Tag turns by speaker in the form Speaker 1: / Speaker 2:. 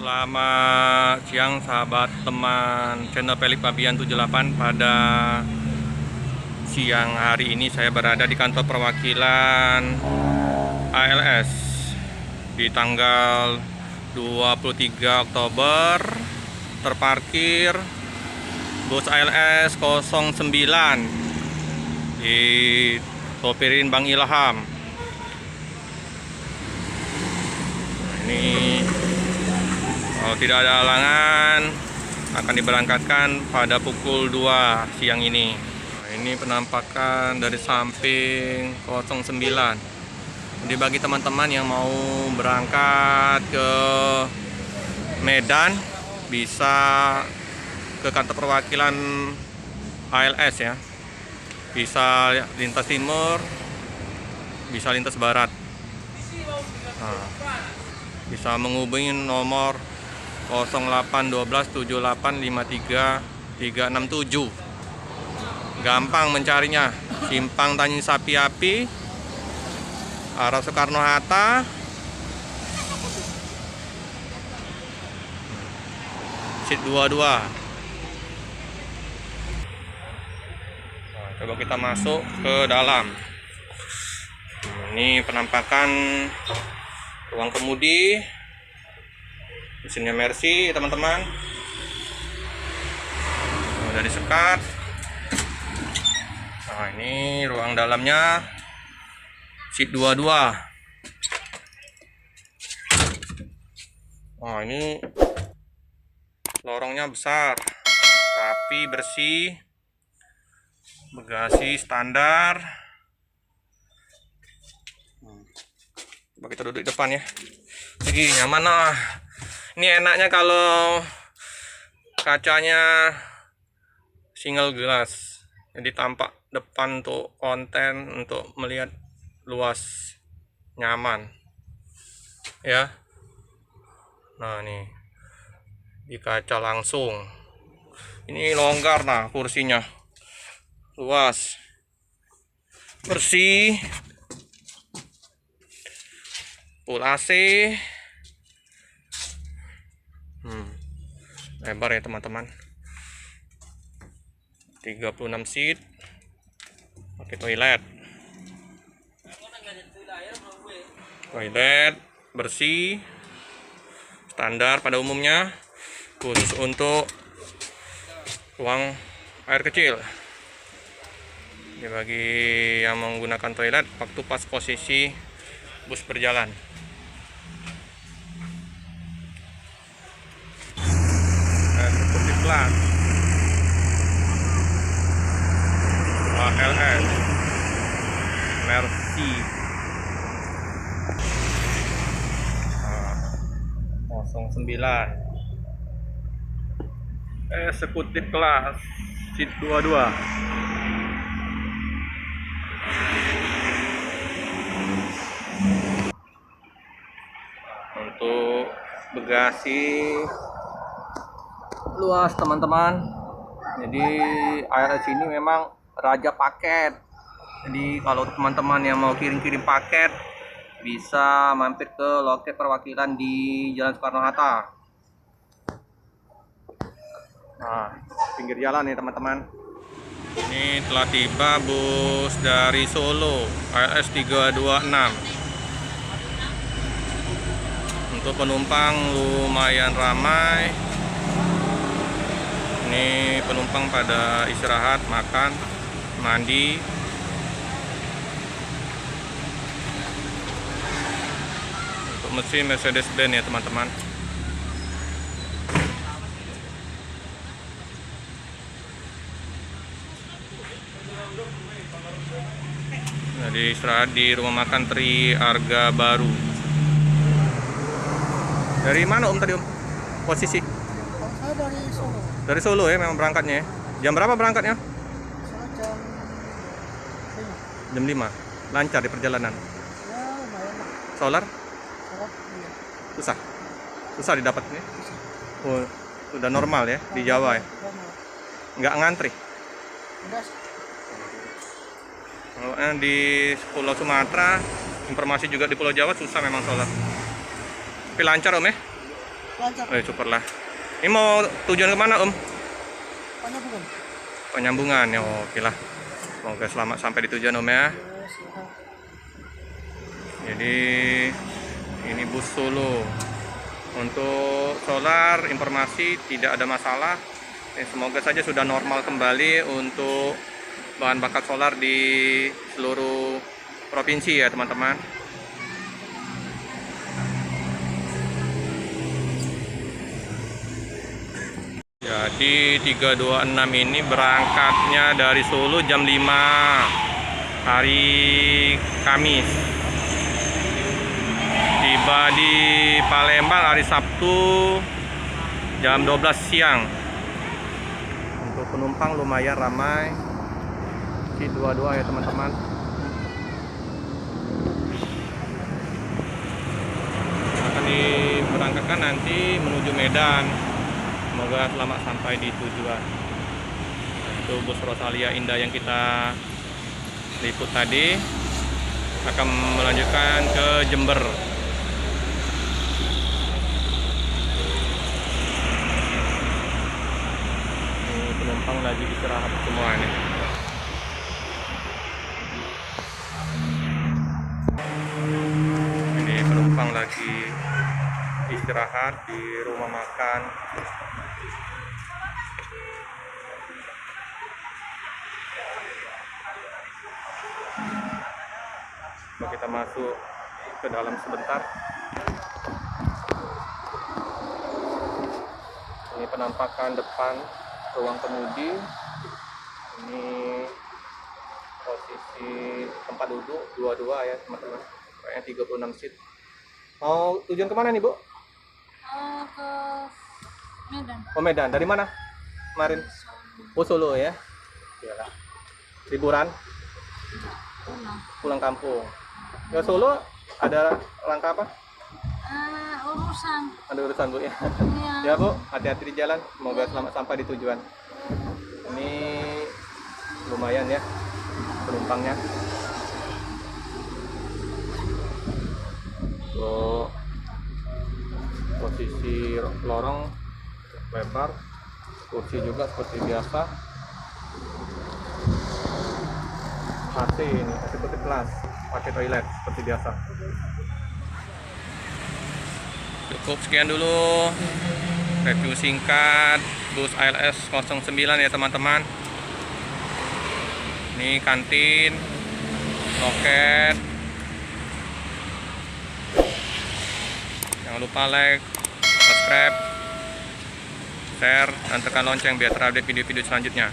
Speaker 1: Selamat siang sahabat teman channel Pelik Pabian 78. Pada siang hari ini saya berada di kantor perwakilan ALS di tanggal 23 Oktober. Terparkir bus ALS 09 disopirin Bang Ilham. Ini kalau tidak ada halangan akan diberangkatkan pada pukul 2 siang ini. Nah, ini penampakan dari samping 09. Jadi bagi teman-teman yang mau berangkat ke Medan bisa ke kantor perwakilan ALS ya. Bisa lintas timur, bisa lintas barat. Nah, bisa menghubungi nomor 0812785337. Gampang mencarinya. Simpang Tanjung Sapi Api, arah Soekarno Hatta. Sit 22. Nah, coba kita masuk ke dalam. Ini penampakan ruang kemudi. Mesinnya Mercy teman-teman. Udah disekat. Nah, ini ruang dalamnya seat 22. Nah, ini lorongnya besar, rapi, bersih, bagasi standar. Coba kita duduk di depan ya. Jadi nyaman lah. Ini enaknya kalau kacanya single glass, jadi tampak depan untuk konten, untuk melihat luas, nyaman ya. Nah, nih di kaca langsung, ini longgar. Nah, kursinya luas, bersih, full AC. Lebar ya teman-teman. 36 seat, pakai toilet bersih, standar pada umumnya, khusus untuk ruang air kecil. Ini bagi yang menggunakan toilet waktu pas posisi bus berjalan. Eksekutif kelas ALS Mercy 09, eksekutif kelas seat 22. Untuk bagasi luas teman-teman. Jadi ALS ini memang raja paket. Jadi kalau teman-teman yang mau kirim-kirim paket bisa mampir ke loket perwakilan di Jalan Soekarno Hatta. Nah, pinggir jalan nih teman-teman. Ini telah tiba bus dari Solo ALS 326. Untuk penumpang lumayan ramai. Ini penumpang pada istirahat, makan, mandi. Untuk mesin Mercedes-Benz ya teman-teman. Jadi istirahat di rumah makan Tri Arga Baru. Dari mana Om tadi Om? Posisi?
Speaker 2: Saya dari Solo.
Speaker 1: Dari Solo ya memang berangkatnya ya. Jam berapa berangkatnya?
Speaker 2: Saya jam 5.
Speaker 1: Jam 5. Lancar di perjalanan.
Speaker 2: Ya lumayan lah.
Speaker 1: Solar?
Speaker 2: Iya.
Speaker 1: Susah. Susah didapatnya. Oh, sudah normal ya di Jawa ya. Nggak ngantri.
Speaker 2: Enggak.
Speaker 1: Kalau di Pulau Sumatera, informasi juga di Pulau Jawa susah memang solar. Tapi lancar Om ya?
Speaker 2: Lancar.
Speaker 1: Syukurlah. Ini mau tujuan kemana Om?
Speaker 2: Banyak bukan?
Speaker 1: Penyambungan ya, oke lah. Semoga selamat sampai di tujuan Om ya.
Speaker 2: Yes, ya.
Speaker 1: Jadi ini bus Solo. Untuk solar informasi tidak ada masalah. Semoga saja sudah normal kembali untuk bahan bakar solar di seluruh provinsi ya teman-teman. Jadi 326 ini berangkatnya dari Solo jam 5 hari Kamis. Tiba di Palembang hari Sabtu jam 12 siang. Untuk penumpang lumayan ramai. Si 22 ya teman-teman. Akan diberangkatkan nanti menuju Medan. Semoga selamat sampai di tujuan. Itu bus Rosalia Indah yang kita liput tadi akan melanjutkan ke Jember. Ini penumpang lagi istirahat semua nih. Ini penumpang lagi istirahat di rumah makan. Coba kita masuk ke dalam sebentar. Ini penampakan depan ruang kemudi. Ini posisi tempat duduk dua-dua ya teman-teman. Kayaknya 36 seat. Mau tujuan kemana nih Bu?
Speaker 3: Ke Medan.
Speaker 1: Oh Medan. Dari mana kemarin? Oh Solo ya. Iyalah. Liburan. Pulang kampung. Ke Solo ada rangka apa?
Speaker 3: Urusan.
Speaker 1: Ada urusan Bu ya.
Speaker 3: Iya.
Speaker 1: Ya Bu, hati-hati di jalan. Semoga selamat sampai di tujuan. Ini lumayan ya penumpangnya. Tuh, posisi lorong lebar, kursi juga seperti biasa. AC ini seperti kelas, pakai toilet seperti biasa. Cukup sekian dulu review singkat bus ALS 09 ya teman-teman. Ini kantin, loket. Jangan lupa like, subscribe, share, dan tekan lonceng biar terupdate video-video selanjutnya.